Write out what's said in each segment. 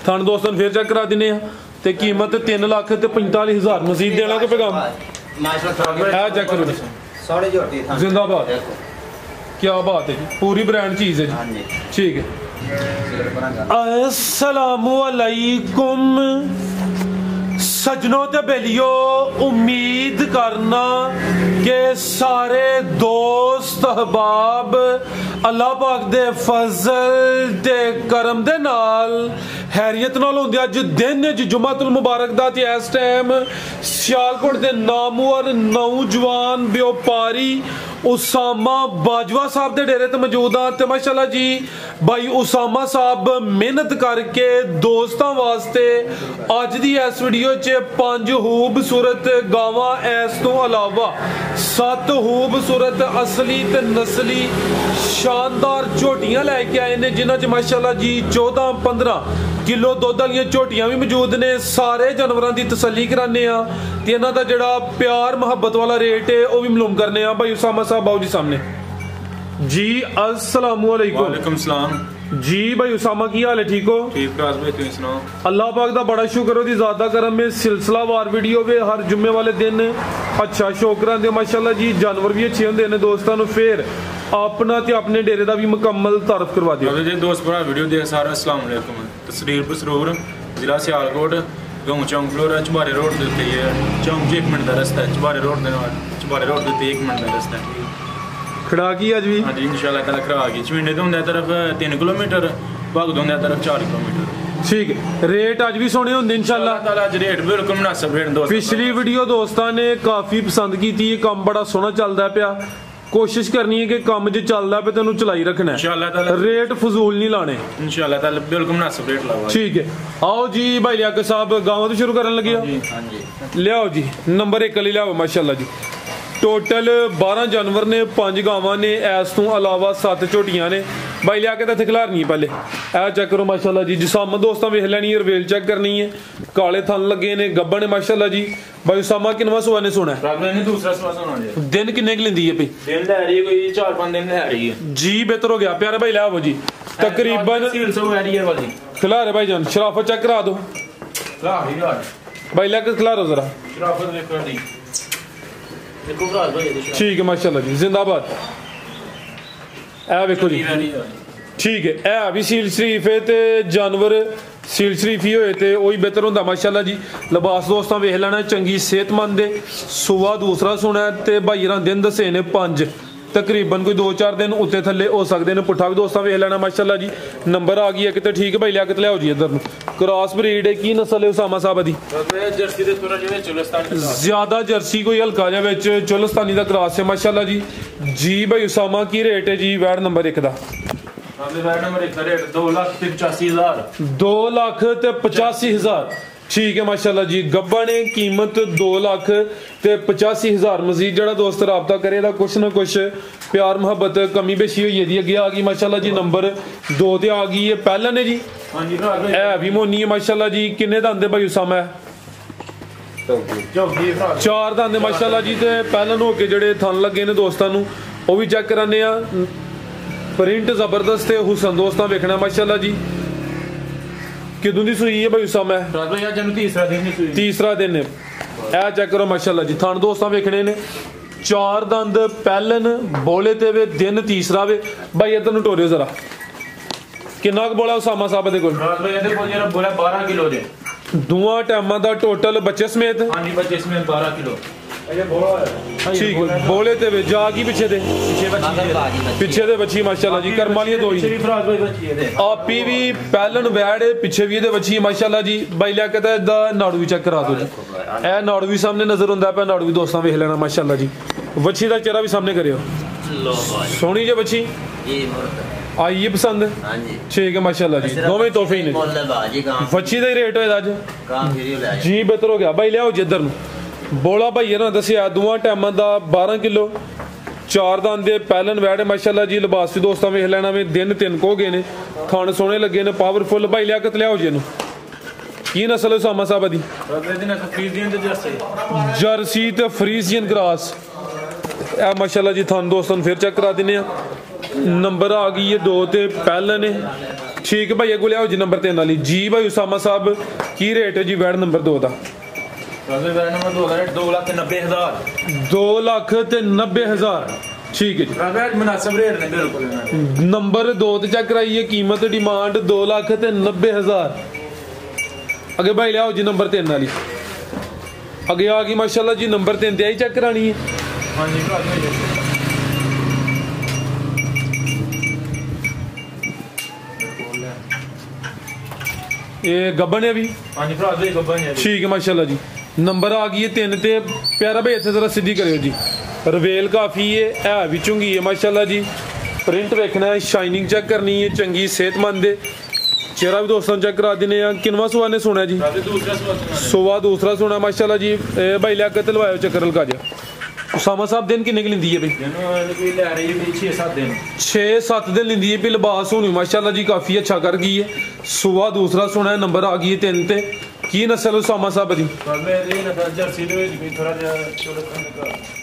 थान दोस्तों फिर चेक करा दिने ते कीमत 3,45,000 मजीद देना को पैगाम है चेक करो जिंदाबाद। क्या बात है जी, पूरी ब्रांड चीज़ है जी, ठीक है। अस्सलामुअलैकुम सजनों ते बेलियो, उम्मीद करना कि सारे दोस्त अहबाब अल्लाह पाक दे फजल ते करम दे नाल हैरियत नाल होंदे। अज दिन जुमातुल मुबारक दा ते इस टाइम सियालकोट दे नामवर नौजवान व्यापारी उसामा बाजवा साहब दे डेरे ते मौजूद हाँ ते माशाल्लाह जी भाई उसामा साहब मेहनत करके दोस्तां वास्ते अज दी इस वीडियो च 5 खूबसूरत गावां इस तो अलावा 7 खूबसूरत असली ते नस्ली शानदार झोटियां लैके आए ने जिन्हां च माशाल्लाह जी 14-15 किलो दुध वाली झोटियां भी मौजूद ने। सारे जानवरों की तसल्ली कराने ते इन्हां दा जिहड़ा प्यार मुहब्बत वाला रेट है वह भी मालूम करने भाई उसामा साहब बाबू जी सामने जी। अस्सलामुअलैकुम। वालेकुम सलाम जी भाई उसामा की हाल है, ठीक हो? ठीक राज भाई तुम सुनाओ। अल्लाह पाक दा बड़ा शुक्र हो दी ज़्यादा करम में सिलसिलावार वीडियो वे हर जुम्मे वाले दिन अच्छा शौकरां दे माशाल्लाह जी जानवर भी अच्छे होंदे ने दोस्तां नूं फिर अपना ते अपने डेरे दा भी मुकम्मल तारफ करवा दियो जी। दोस्त भरा वीडियो देख सारा अस्सलाम वालेकुम। तहसील बसरूर जिला सियालकोट गांव चौंक फ्लोर चबारे रोड के उत्ते है चौंक 1 मिनट का रास्ता है। चबारे रोड के चबारे रोड के 1 मिनट का रास्ता है। खड़ा की अज भी हाँ जी इंशाल्लाह ताला खड़ा की चविंडे तो होंदे तरफ 3 किलोमीटर भाग दोंदे तरफ 4 किलोमीटर। ठीक है, रेट अज भी सोने होंदे इंशाल्लाह ताला अज रेट बिल्कुल मुनासिब रेट दोस्त। पिछली वीडियो दोस्तां ने काफी पसंद की थी, काम बड़ा सोहना चलदा पिया। कोशिश करनी है कि काम जो चलदा पे तेनू चलाई रखना है इंशाल्लाह ताला, रेट फजूल नहीं लाने इंशाल्लाह ताला बिल्कुल मुनासिब रेट लावा। ठीक है, आओ जी भाई लियाकत साहब गांव तो शुरू करन लगे हां जी लियाओ जी नंबर 1 ले लियाओ माशाल्लाह जी। टोटल 12 जानवर ने, 5 गावां ने, इस तो अलावा 7 झोटियां ने। भाई लिया के तो खिलारनी पहले ए चेक करो माशाल्लाह जी। जिसामा दोस्तों वेख लैनी है, रवेल चेक करनी है, काले थन लगे ने, गब्बन है माशाल्लाह जी। भाई उसामा किनवा सुआ ने सोना है? दूसरा सुआ सोना है। दिन किन्ने की लेंदी है भाई? दिन ले रही है कोई 4-5 दिन ले रही है जी। बेहतर हो गया प्यारे भाई लाओ जी तकरीबन खिला भाई जान। शराफत चेक करा दो भाई लिया खिला दो जरा। ठीक है माशाल्लाह जी जिंदाबाद। ए वेखो जी ठीक है, ए भी सील शरीफ है ते जानवर सील शरीफ ही होए ते वही बेहतर होंदा माशाल्लाह जी। लिबास दोस्तां वेख लेना चंगी सेहतमंद है। सुबह दूसरा सुना है ते भाईरा दिन दसे ने 5 तकरीबन कोई 2-4 दिन उत्ते थले हो सकते हैं। पुट्ठा भी दोस्तां वेख लेना माशाल्लाह जी। नंबर आ गई है कि ठीक है भाई लिया के लियाओ जी इधर क्रॉस ब्रीड है। की नस्ल है उसामा साहब दी? ज्यादा जर्सी कोई हल्का जा विच चुलस्तानी दा क्रॉस है माशाल्लाह जी। जी भाई उसामा की रेट है जी वैड नंबर 1 दा? 2,85,000 ठीक है माशाल्लाह जी। गब्बा ने कीमत 2,85,000 मजीद जरा दोस्त रबता करे कुछ ना कुछ प्यार मुहब्बत कमी बेशी हुई है अगे आ गई माशाल्लाह जी। नंबर 2 ते आ गई है पहला ने जी। है भी मोनी है माशाल्लाह जी। किन्ने दंद भाई उसामा है? 4 दंद माशाल्लाह जी। ते पहलन हो के जड़े थन लगे ने दोस्तों नू वो भी चेक कराने आ। प्रिंट जबरदस्त है, हुसन दोस्तां वेखना माशाल्लाह जी। किदों दी सूई है भाई उसामा? तीसरा दिन है। ए चेक करो माशाल्लाह जी। थान दोस्तां वेखने ने 4 दंद पहलन बोले ते वे दिन तीसरा वे। भाई इधर नु टोरियो जरा किन्ना क बोला उसामा साहब दे कोल? 12 किलो दे दुआ टाइमां दा टोटल बच्चे समेत? हां जी बच्चे समेत 12 किलो। ठीक है, बोले ते वे जागी पीछे दे बच्ची माशाल्लाह जी। कर्म वाली दो ही आपी भी पहलन वैड है, पीछे भी ये बच्ची माशाल्लाह जी। भाई लिया कहता है नाड़ू भी चेक करा दो जी। ए नाड़ू भी सामने नजर होंदा पे, नाड़ू भी दोस्तां वेख लेना माशाल्लाह जी। बच्ची दा चेहरा भी सामने करियो, सोहनी जे बच्ची आई है पसंद? ठीक है माशाल्लाह जी। दोवें तोहफे ने बच्ची दा ही रेट होएदा अज जी। बेहतर हो गया भाई लियाओ जी इधर नु। बोला भाई ना दसिया दुआ टाइमां दा 12 किलो 4 दंद पहलन वैड माशाल्लाह जी। लिबास भी दोस्तां वेख लेना में दिन 3 हो गए ने, खाने सोने लगे ने, पावरफुल। भाई लियाकत लियाओ जी इनू। की नस्ल है उसामा साहब दी? जर्सी ते फ्रीजियन क्रॉस ए माशाल्लाह जी। थान दोस्तों फिर चेक करा दिने। नंबर आ गई है 2 ते पहलन है ठीक है भाई अगो लियाओ जी नंबर 3 वाली जी भाई उसामा साहब की रेट है जी वैड नंबर 2 का? वैड नंबर 2 का रेट 2,90,000 2,90,000 ठीक है जी मुनासिब रेट ने बिल्कुल नंबर 2 ते चेक कराइए कीमत डिमांड 2,90,000 अगे भाई लियाओ जी नंबर 3 वाली अगे आ गई माशाल्लाह जी नंबर 3 ते आई चेक करानी है हाँ जी ये गब्बन है अभी हाँ जी भरा दे गब्बन है ठीक है माशाल्लाह जी नंबर आ गई है 3 ते प्यारा भाई इत्थे जरा सीधी करियो जी रवेल काफ़ी है भी चुंगी है माशाल्लाह जी प्रिंट वेखना है शाइनिंग चेक करनी है चंगी सेहतमंद है चेहरा भी दोस्तों चेक करा देने किनवा सुहा ने सुना जी सुहा दूसरा सुना माशाल्लाह जी भाई लिया तलवायो चक्कर लगा जा उसामा साहब दिन किन्ने की लिंदी है भाई 6-7 दिन लिंदी है भी लिबास होनी माशाल्लाह जी काफ़ी अच्छा कर गई है सुहा दूसरा सुना है नंबर आ गई है 3 ते की नस्ल उसामा साहब दी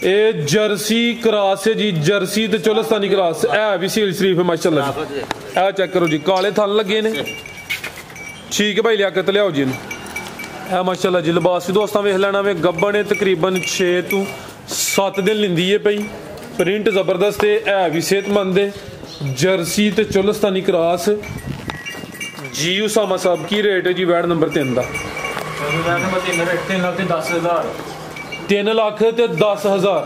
ए जर्सी क्रॉस है जी जर्सी ते चोलस्तानी क्रॉस है भी सील शरीफ है माशाल्लाह जी ए चेक करो जी काले थन लगे ने ठीक है भाई लियाकत लियाओ जी ए माशाल्लाह जी लिबास भी दोस्तों वेख लेना वे गब्बन है तकरीबन 6 तो 7 दिन लिंदी है पई प्रिंट जबरदस्त है भी सेहतमंद है जर्सी ते चोलस्तानी क्रॉस जी उसामा साहब की रेट है जी वैड नंबर 3 का 3,10,000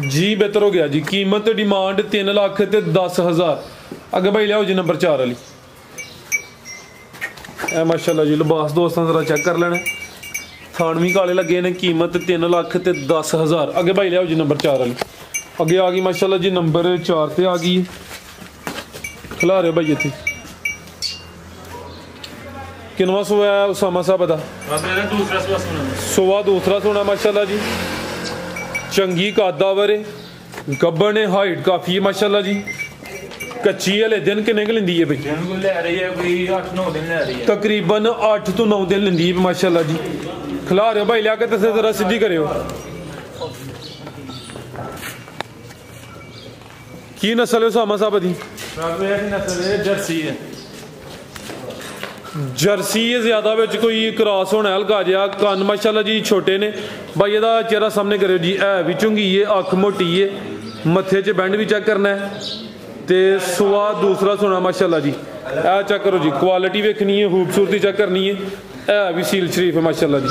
जी बेहतर हो गया जी कीमत डिमांड 3,10,000 अगे भाई लियाओ जी नंबर 4 वाली माशाल्लाह जी लिबास दोस्तों जरा चेक कर लेना थान भी काले लगे ने कीमत 3,10,000 अगे भाई लियाओ जी नंबर 4 वाली अगे आ गई माशाल्लाह जी नंबर 4 पे आ गई खिला रहे भाई इतनी किनवा सुहा है उसामा साहब का सुहा दूसरा सुना माशाल्लाह जी चंगी कादावर है गब्बन है हाइट काफ़ी है माशाल्लाह जी कच्ची हले दिन किन्ने की लिंदी है भाई तकरीबन 8 तो 9 दिन लिंदी है माशाल्लाह जी खिला रहे हो भाई लिया के तसे जरा सीधी करियो की नस्ल है उसामा साहब दी जर्सी है जर्सी ज्यादा विच कोई क्रॉस होना हल्का जिहा कन माशाल्लाह जी छोटे ने भाई ਇਹਦਾ चेहरा सामने करियो जी है भी चुंगी है अख मोटी है मथे च बैंड भी चेक करना है ते सुहा दूसरा सुना माशाल्लाह जी ए चेक करो जी क्वालिटी वेखनी है खूबसूरती चेक करनी है भी सील शरीफ है माशाल्लाह जी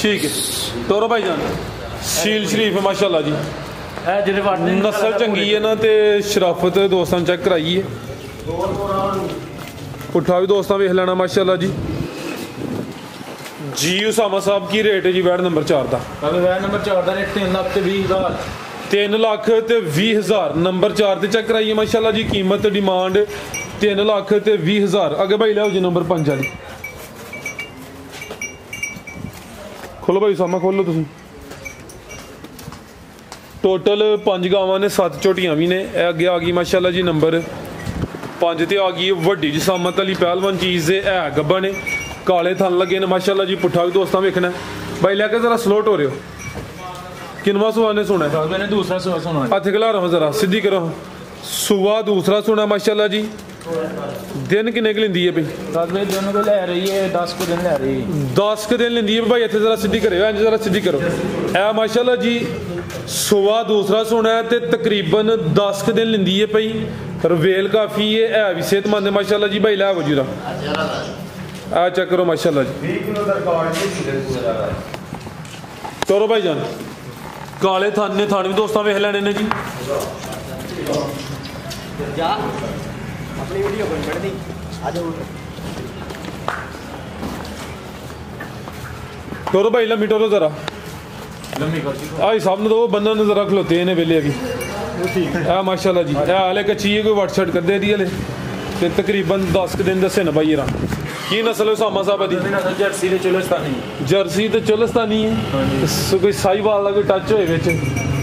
ठीक है तोरो भाई जान सील शरीफ है माशाल्लाह जी नस्ल चंगी है ना ते शराफत दोस्तों चेक कराइए पुट्ठा भी दोस्तों वेख लेना माशाल्लाह जी जी उसामा साहब की रेट है जी वैड नंबर 4 का वैड नंबर 4 का रेट 3,20,000 3,20,000 नंबर 4 ते चेक कराइए माशाल्लाह जी कीमत डिमांड 3,20,000 अगे भाई लियाओ जी नंबर 5 वाली खोलो भाई उसामा खोलो तुम टोटल 5 गावां ने 7 झोटियां भी ने अगे आ गई माशाल्लाह जी नंबर 5 ते आ गई वड्डी जिसामत वाली पहलवान चीज़ है गब्बा ने काले थन लगे ने माशाल्लाह जी पुट्ठा भी दोस्तों वेखना भाई लैके जरा स्लोट हो रहे हो किनवा सुहा ने सुना मैंने दूसरा सुहा सुना हथ खिला रहा हूँ जरा सीधी करो सुहा दूसरा सुना माशाल्लाह जी दिन किन्ने की लिंदी है भाई दिन को ले रही है 10 को दिन ले रही है 10 के दिन लिंदी है भाई इतने जरा सीधी करो जरा सीधी करो ए माशाल्लाह जी सुहा दूसरा सुना है ते तकरीबन 10 के दिन लिंदी है भाई रवेल काफ़ी है भी सेहतमंद है माशाल्लाह जी भाई लै वजूरा आ चेक करो माशाल्लाह जी तोरो भाई जान काले थान ने थान भी दोस्तों वेख लेने ने जी तोरो भाई लम्मी टोरो जरा आई सामने तो बंदा ने जरा खलोते ने वेले अभी माशाल्लाह जी हाले कच्ची है कोई वट कर दे दी हले ते तकरीबन 10 दिन दसे न भाई यरा की नस्ल उसामा साहब दी जर्सी ते चोलस्तानी जर्सी ते चोलस्तानी है कोई साहिवाल का कोई टच होए विच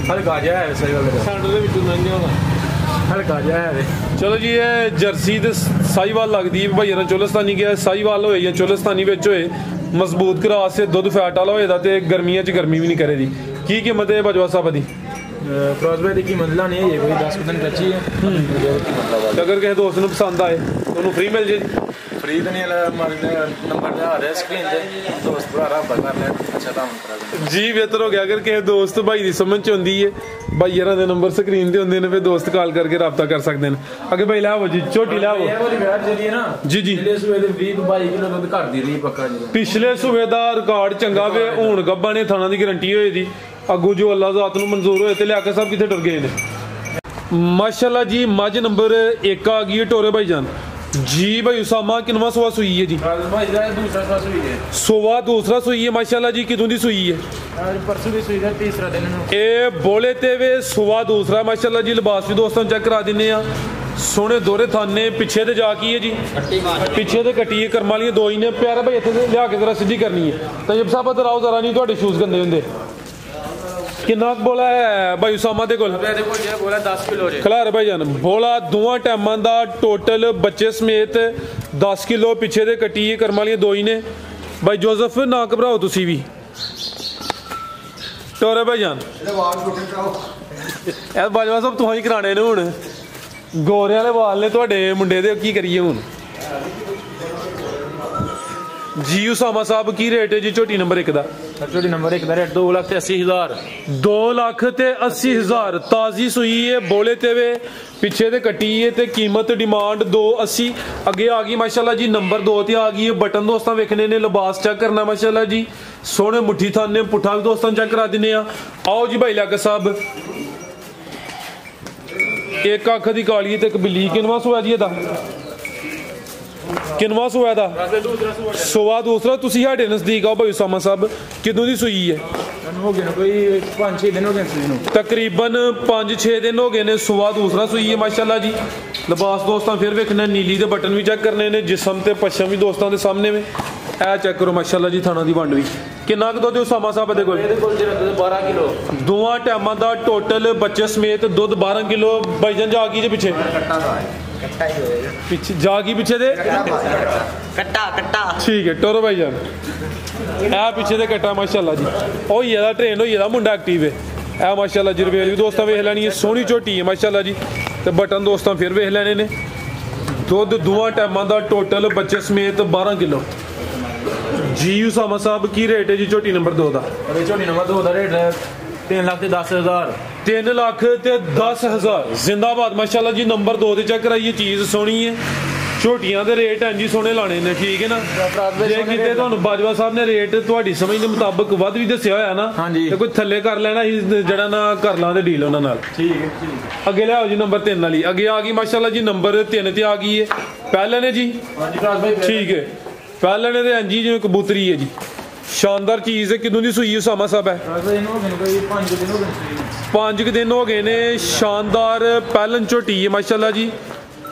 हल्का जिहा है साहिवाल सेंटर दे विच नहीं होगा हल्का जिहा है चलो जी ये जर्सी ते साहिवाल लगदी है भाई यरा चोलस्तानी गया साहिवाल होए या चोलस्तानी विच होए मजबूत क्रॉस से दुध फैट वाला होए दा ते गर्मियां च गर्मी भी नहीं करे दी की कीमत है बजवा साहब दी क्रॉसबेरी की कीमत लानी है ये कोई 10 दिन कच्ची है अगर किसी दोस्त ਨੂੰ ਪਸੰਦ ਆਏ ਤੁਹਾਨੂੰ ਫ੍ਰੀ ਮਿਲ ਜੇ फ्री तो नहीं नंबर आ रहा है स्क्रीन पे दोस्त भरा रहा कर ले अच्छा दाम करा देंगे ਜੀ ਬਿਹਤਰ ਹੋ ਗਿਆ ਅਗਰ ਕਿਸੇ ਦੋਸਤ ਭਾਈ ਦੀ ਸਮਝ ਚ ਆਉਂਦੀ ਹੈ ਭਾਈ ਯਾਰਾਂ ਦੇ ਨੰਬਰ ਸਕਰੀਨ ਤੇ ਹੁੰਦੇ ਨੇ ਫਿਰ ਦੋਸਤ ਕਾਲ ਕਰਕੇ ਰਾਬਤਾ ਕਰ ਸਕਦੇ ਨੇ ਅੱਗੇ ਭਾਈ ਲਾਵੋ ਜੀ ਝੋਟੀ ਲਾਵੋ ਇਹ ਵਾਲੀ ਬੈਠ ਚਲੀ ਨਾ ਜੀ ਜੀ ਜਿਹੜੇ ਸੂਏ ਦੇ 20 22 ਕਿਲੋ ਦੁੱਧ ਘੱਟ ਦੀ ਰਹੀ ਪੱਕਾ ਜੀ ਪਿਛਲੇ ਸੂਬੇ ਦਾ ਰਿਕਾਰਡ ਚੰਗਾ ਵੇ ਹੁਣ ਗੱਬਾਂ ਨੇ ਥਾਣਾ ਦੀ ਗਾਰੰਟੀ ਹੋਏ ਦੀ ਅੱਗੂ ਜੋ ਅੱਲਾਹ ਜ਼ਾਤ ਨੂੰ ਮਨਜ਼ੂਰ ਹੋਏ ਤੇ ਲਿਆ ਕੇ ਸਭ ਕਿੱਥੇ ਟੁਰ ਗਏ ਨੇ ਮਾਸ਼ਾਅੱਲਾ ਜੀ ਮੱਝ ਨੰਬਰ 1 ਆ ਗਈ ਹੈ ਟੋਰੇ ਭਾਈ ਜਾਨ जी भाई उसामा किनवा सुवा सुई है जी दूसरा सुई है सुवा दूसरा सुई है माशाल्लाह जी कितों दी सुई है परसों दी सुई है तीसरा दिन ए बोले ते वे सुवा दूसरा माशाल्लाह जी लिबास भी दोस्तों चेक करा दिने आ सोने दोरे थाने पीछे ते जा की है जी पीछे ते कटी है करम वाली दो ही ने प्यारा भाई इत्थे लिया के जरा सीधी करनी है तजब साहब इधर आओ जरा नहीं तुहाडे शूज गंदे हुंदे किन्ना बोला है भाई उसामा दे कोल बोला 10 किलो खलार भाई जान बोला दोवां टाइमां दा टोटल बच्चे समेत 10 किलो पिछे दे कटी करम वाली दो ही ने भाई जोसेफ ना घबराओ तुसी भी टोरे भाई जान यार बाजवा साहब तुहां ही कराने ने हुण गोरे वाले वाल ने तुहाडे मुंडे दे की करिए हुण जी उसामा साहब की रेट है जी झोटी नंबर 1 दा झोटी नंबर 1 दा रेट 2,80,000 2,80,000 ताजी सुई है बोले ते वे पीछे ते कटी है ते कीमत डिमांड 280 अगे आ गई माशाल्लाह जी नंबर 2 ते आ गई है बटन दोस्तों वेखने ने लिबास चेक करना माशाल्लाह जी सोने मुट्ठी थाने पुठा भी दोस्तों चेक करा दिने आओ जी भाई लागा साहब एक अख दी काली ते एक बिल्ली किनवा सुआ जी दा किनवा सुआ दा सुआ दूसरा तुसी साडे नजदीक आओ भाई उसामा साहब किदों दी सुई है हो गए कोई 5-6 दिन हो गए सुई नु तकरीबन 5-6 दिन हो गए ने सुआ दूसरा सुई है माशाल्लाह जी लिबास दोस्तों फिर वेखना नीली दे बटन भी चेक करने ने जिस्म ते पश्चिम भी दोस्तों दे सामने में ए चेक करो माशाल्लाह जी थाना दी वंड भी किन्ना क दुध उसामा साहब दे कोल 12 किलो दोवां टाइमां दा टोटल बच्चे समेत दुध 12 किलो भाईजान जा गई जे पीछे पीछे जा गई पीछे दे कट्टा कट्टा ठीक है टोरो भाईजान ए पीछे दे कट्टा माशाल्लाह जी ओ ये दा ट्रेन होई दा मुंडा एक्टिव है ए माशाल्लाह जी रवेल भी दोस्तों वेख लैनी है सोहनी झोटी है माशाल्लाह जी ते बटन दोस्तों फिर वेख लैने ने दुध दोवां टाइमां दा टोटल बच्चे समेत 12 किलो जी उसामा साहब की रेट है जी झोटी नंबर 2 दा झोटी नंबर 2 दा रेट है 3,10,000 3,10,000 जिंदाबाद माशाल्लाह जी नंबर 2 ते चेक कराइए चीज सोहनी है झोटियां दे रेट हैं जी सोहने लाने ने ठीक है ना जे किते तुहानू बाजवा साहब ने रेट तुहाडी समझ दे मुताबिक वध भी दस्सिया होया ना ते कोई थल्ले कर लेना जड़ा ना कर लां दे डील उन्हां नाल ठीक है अगे ले आओ जी नंबर 3 वाली अगे आ गई माशाल्लाह जी नंबर 3 ते आ गई है पहले ने जी ठीक है पहले ने ते जी जिवें कबूतरी है जी शानदार चीज है किदों दी सुई उसामा साहब है 5 दिन हो गए ने शानदार पहलन झोटी है माशाल्लाह जी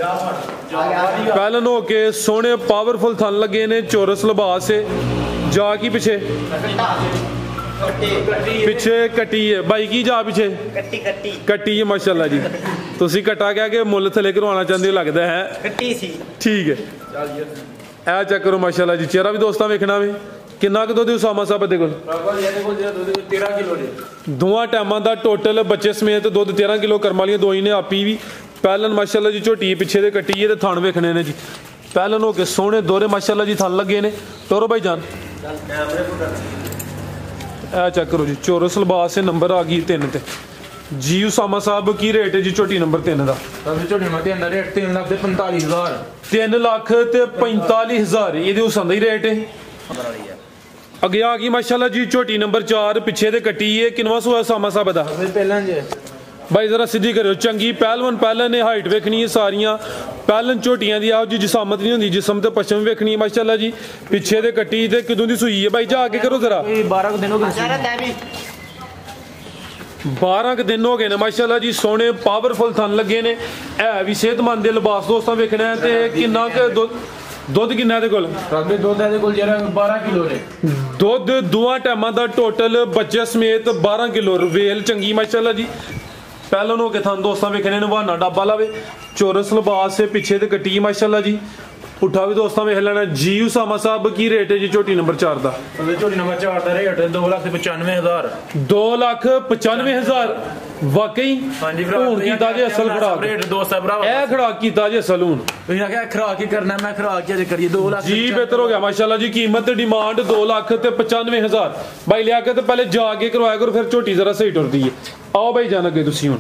पहलन हो के सोने पावरफुल थन लगे ने चौरस लिबास से जा की पीछे पीछे कटी है भाई की जा पीछे कटी है माशाल्लाह जी तुसी कटा क्या के मुल थले करवाना चाहते हो लगता है ठीक है ए चेक करो माशाल्लाह जी चेहरा भी दोस्तों वेखना वे किन्ना क दुध उसामा साहब दे कोल 13 किलो दोवां टाइमां दा टोटल बच्चे समेत दुध 13 किलो करम वाली दो ही ने आपी भी पहलन माशाल्लाह जी झोटी पिछे दे कटी है ते थान वेखने ने जी पहलन हो के सोहने दोरे माशाल्लाह जी थन लगे ने टोरो भाई जान ए चेक करो जी चौरस लिबास से नंबर आ गई 3 ते जी उसामा साहब की रेट है जी झोटी नंबर 3 दा झोटी नंबर 3 दा रेट 3,45,000 3,45,000 ये उसां दा ही रेट है अगे आ गई माशाल्लाह जी झोटी नंबर 4 पिछे दे कटी है किनवा सुआ उसामा साहब दा भाई जरा सीधी करो चंगी पहलवन पहलन ने हाइट वेखनी है सारियां पहलन झोटियां दी आओ जी जिसामत नहीं होंदी जिस्म ते पश्चिम वेखनी है माशाल्लाह जी पिछे दे कटी ते किदों दी सुई है भाई जा आगे करो जरा 12 दिन हो गए 12 दिन हो गए ने माशाल्लाह जी सोने पावरफुल थन लगे ने है भी सेहतमंद दे लिबास दोस्तों वेखना है ते किन्ना क दुध किन्ना दे कोल दुध दे कोल जरा 12 किलो ने दुध दोवां टाइमां दा टोटल बच्चे समेत 12 किलो वेल चंगी माशाल्लाह जी पहलन हो के थान दोस्तों वेखने ने बहाना डाबा लावे चौरस लिबास से पीछे ते कटी माशाल्लाह जी ਪੁੱਠਾ ਵੀ ਦੋਸਤਾਂ ਵੇਖ ਲੈਣਾ ਜੀ। ਉਸਾਮਾ ਸਾਹਿਬ ਕੀ ਰੇਟ ਹੈ ਜੀ ਝੋਟੀ ਨੰਬਰ 4 ਦਾ? ਝੋਟੀ ਨੰਬਰ 4 ਦਾ ਰੇਟ 2,95,000। 2,95,000 ਵਾਕਈ ਹਾਂਜੀ ਭਰਾ ਹੁਣ ਕੀਤਾ ਜੇ ਅਸਲ ਖੜਾਕ ਰੇਟ ਦੋਸਤ ਭਰਾ ਇਹ ਖੜਾਕ ਕੀਤਾ ਜੇ ਅਸਲ ਹੁਣ ਤੁਸੀਂ ਆਖਿਆ ਖਰਾਕ ਕੀ ਕਰਨਾ ਮੈਂ ਖਰਾਕ ਕੀ ਕਰੀਏ 2 ਲੱਖ ਜੀ ਬਿਹਤਰ ਹੋ ਗਿਆ ਮਾਸ਼ਾਅੱਲਾ ਜੀ। ਕੀਮਤ ਡਿਮਾਂਡ 2,95,000 ਭਾਈ ਲਿਆ ਕੇ ਤੇ ਪਹਿਲੇ ਜਾ ਕੇ ਕਰਵਾਇਆ ਕਰੋ ਫਿਰ ਝੋਟੀ ਜ਼ਰਾ ਸਹੀ ਟੁਰਦੀ ਹੈ। आओ भाई जान अगे तुसी हुण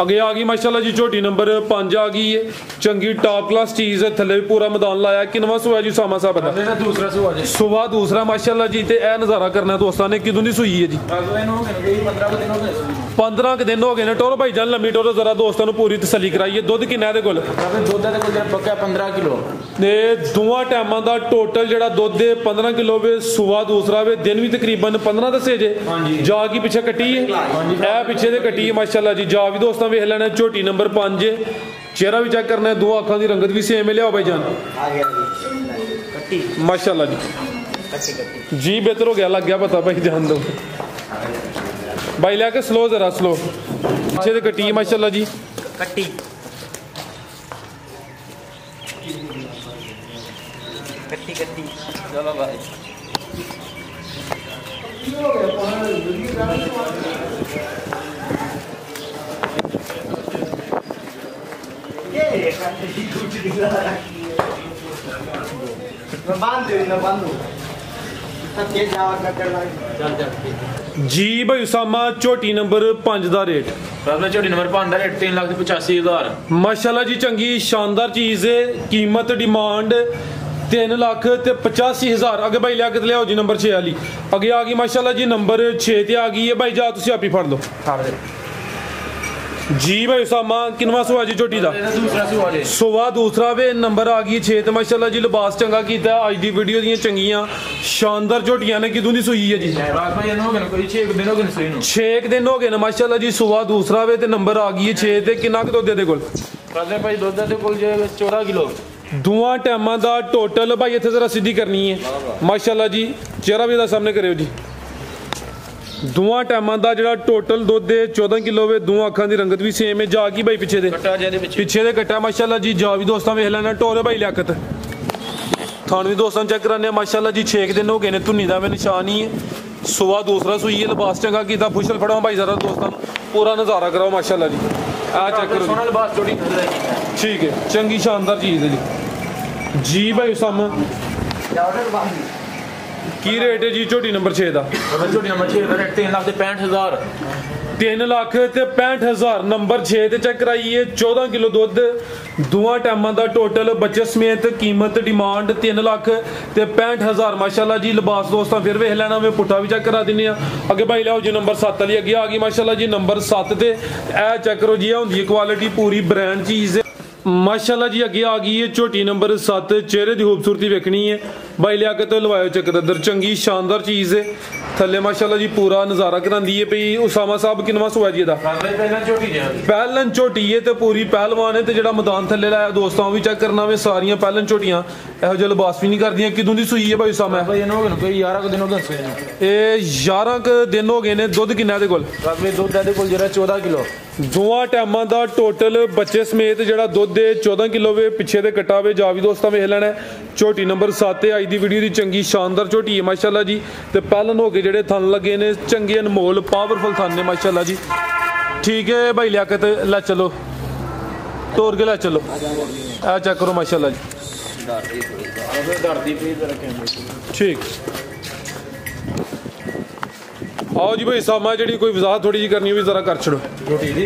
अगे आ गई माशाल्लाह जी झोटी नंबर 5 आ गई है चंगी टॉप क्लास चीज है थले भी पूरा मैदान लाया किनवा सुआ जी सामा साहब दा दूसरा सुआ जी सुआ दूसरा माशाल्लाह जी ते ए नजारा करना दोस्तां ने किदों दी सुई है जी 15 के दिन हो गए ने टोरो भाई जान लम्मी टोरो जरा दोस्तां नु पूरी तसल्ली कराइए दुध किन्ना दे कोल दुध दे कोल पक्का 15 किलो ने दोवां टाइमां दा टोटल जेड़ा दुध दे 15 किलो वे सुआ दूसरा वे दिन भी तकरीबन 15 दसे जे जा की पीछे कटी है ए पीछे दे कटी है माशाल्लाह जी। जा भी दोस्तां वेख लेना झोटी नंबर 5 चेहरा भी चेक करना है दो अखां दी रंगत भी सेम है। लियाओ भाई जान माशाल्लाह जी जी बेहतर हो गया लग गया पता भाई जान दो भाई लिया के स्लो जरा स्लो पीछे दे कटी है माशाल्लाह जी कट्टी कट्टी कट्टी चलो भाई जी भाई उसामा झोटी नंबर 5 दा रेट झोटी नंबर 5 दा रेट 3,85,000 माशाल्लाह जी चंगी शानदार चीज है कीमत डिमांड 3,85,000 अगे भाई लिया के लियाओ जी नंबर 6 वाली अगे आ गई माशाल्लाह जी नंबर 6 ते आ गई है भाई जा तुसी आप ही फड़ लो जी भाई उसामा किनवा सुआ जी झोटी दा दूसरा सुआ जी सुआ दूसरा वे नंबर आ गई 6 ते माशाल्लाह जी लिबास चंगा कीता अज दी वीडियो दी चंगियां शानदार झोटियां ने किदों दी सुई है जी रात भाई हो गए कोई 6 दिन हो गए सुई नु 6 दिन हो गए ने माशाल्लाह जी सुआ दूसरा वे ते नंबर आ गई है 6 ते कितना क दुध दे कोल रात भाई दुध दे कोल जे 14 किलो दोवां टाइमां दा टोटल भाई इत्थे जरा सीधी करनी है माशाल्लाह जी चेहरा भी दा सामने करियो जी दोवां टाइमां दा जेड़ा टोटल दुध दे 14 किलो वे दोवां अखां दी रंगत भी सेम है जा की भाई पीछे दे पीछे दे कट्टा माशाल्लाह जी जा भी दोस्तां वेख लेना टोरे भाई लियाकत थान भी दोस्तां चेक कराने माशाल्लाह जी 6 दिन हो गए ने धुन्नी दा वे निशान ही है सुआ दूसरा सुई है लिबास चंगा कीता फुशल फड़ाओ भाई जरा दोस्तां पूरा नजारा कराओ माशाल्लाह जी आ चेक करो सोना लिबास जोड़ी ठीक है चंगी शानदार चीज है जी भाई उसामा की रेट है जी झोटी नंबर 6 दा झोटी नंबर 6 दा रेट 3,65,000 3,65,000 नंबर 6 ते चेक कराइए 14 किलो दुध दोवां टाइमां दा टोटल बच्चे समेत कीमत डिमांड 3,65,000 माशाल्लाह जी। लिबास दोस्तां फिर वेख लेना मैं पुट्ठा भी चेक करा दिन्ने आ अगे भाई लियाओ जी नंबर 7 वाली अगे आ गई माशाल्लाह जी नंबर 7 ते ए चेक करो जी होंदी है क्वालिटी पूरी ब्रांड चीज है माशाल्लाह जी। अगे आ गई है झोटी नंबर 7 चेहरे की खूबसूरती वेखनी है भाई लिया के तो लवायो चक्कर इधर चंगी शानदार चीज है थले माशाल्लाह जी पूरा नजारा करांदी है भई उसामा साहब किनवा सुआ जी दा पहलन झोटी है ते पूरी पहलवान है ते जेड़ा मैदान थले लाया दोस्तों भी चेक करना वे सारियां पहलन झोटियां ਇਹੋ ਜਿਹਾ ਲਿਬਾਸ ਵੀ ਨਹੀਂ ਕਰਦੀਆਂ ਕਿਦੋਂ ਦੀ ਸੂਈ ਹੈ ਭਾਈ ਉਸਾਮਾ ਭਾਈ ਇਹਨੂੰ ਹੋ ਗਏ ਕੋਈ 11 ਦਿਨ ਹੋ ਗਏ ਸੂਈ ਨੂੰ ਇਹ 11 ਦਿਨ ਹੋ ਗਏ ਨੇ ਦੁੱਧ ਕਿੰਨਾ ਦੇ ਕੋਲ ਰਾਬੇ ਦੁੱਧ ਇਹਦੇ ਕੋਲ ਜਿਹੜਾ 14 ਕਿਲੋ ਦੋਵਾਂ ਟਾਈਮਾਂ ਦਾ ਟੋਟਲ ਬੱਚੇ ਸਮੇਤ ਜਿਹੜਾ ਦੁੱਧ ਹੈ 14 ਕਿਲੋ ਵੇ ਪਿੱਛੇ ਦੇ ਕਟਾ ਵੇ ਜਾ ਵੀ ਦੋਸਤਾਂ ਵੇਖ ਲੈਣਾ ਝੋਟੀ ਨੰਬਰ 7 ਤੇ ਅੱਜ ਦੀ ਵੀਡੀਓ ਦੀ ਚੰਗੀ ਸ਼ਾਨਦਾਰ ਝੋਟੀ ਹੈ ਮਾਸ਼ਾਅੱਲਾ ਜੀ ਤੇ ਪਹਿਲਨ ਹੋ ਕੇ ਜਿਹੜੇ ਥਣ ਲੱਗੇ ਨੇ ਚੰਗੇ ਅਨਮੋਲ ਪਾਵਰਫੁਲ ਥਣ ਨੇ ਮਾਸ਼ਾਅੱਲਾ ਜੀ। ਠੀਕ ਹੈ ਭਾਈ ਲਿਆਕਤ ਲੈ ਚਲੋ ਤੋਰ ਕੇ ਲੈ ਚਲੋ ਆ ਚੈੱਕ ਕਰੋ ਮਾਸ਼ਾਅੱਲਾ ਜੀ ठीक आओ जी भाई सामा जी कोई वजाहत थोड़ी जी करनी भी जरा कर छड़ो रोटी दी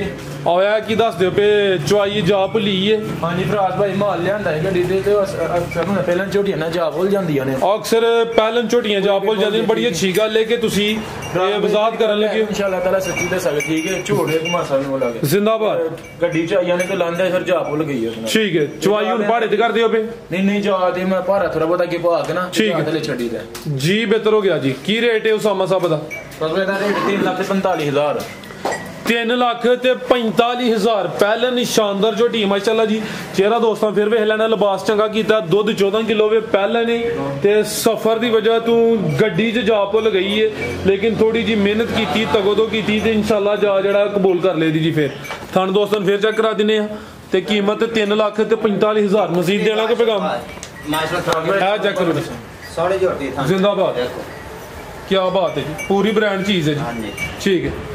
आया की दस दियो पे चवाई जा भुली है हां जी फराज भाई माल लियांदा है गड्डी ते अक्सर ना पहलन झोटियां ना जा भुल जांदियां ने अक्सर पहलन झोटियां जा भुल जांदियां बड़ी अच्छी गल है कि तुसी वजाहत करन लगे इंशाल्लाह ताला सच्ची दस सके ठीक है झूठ एक मासा भी बोला जिंदाबाद गड्डी च आईयां ने ते लांदा फिर जा भुल गई है ठीक है चवाई हुन पहाड़े ते कर दियो पे नहीं जा दे मैं भारा थोड़ा बहुत आगे भाग के ना ठीक है थले छड़ी दे जी बेहतर हो गया जी की रेट है उसामा साहब दा फसवे दा रेट 3,45,000 3,45,000 पहलन शानदार झोटी माशाल्लाह जी। चेहरा दोस्तों फिर वेख लेना लिबास चंगा कीता दुध 14 किलो वे पहले नहीं ते सफर की वजह तू गड्डी च जा भुल गई है लेकिन थोड़ी जी मेहनत की तगोदो की ते इंशाल्लाह जा जड़ा कबूल कर ले दी जी। फिर थान दोस्तों फिर चेक करा दिने ते कीमत 3,45,000 मजीद देना के पैगाम है चेक करो जी, साढ़े जो होती है जिंदाबाद। क्या बात है जी, पूरी ब्रांड चीज़ है हाँ जी, जी। ठीक है।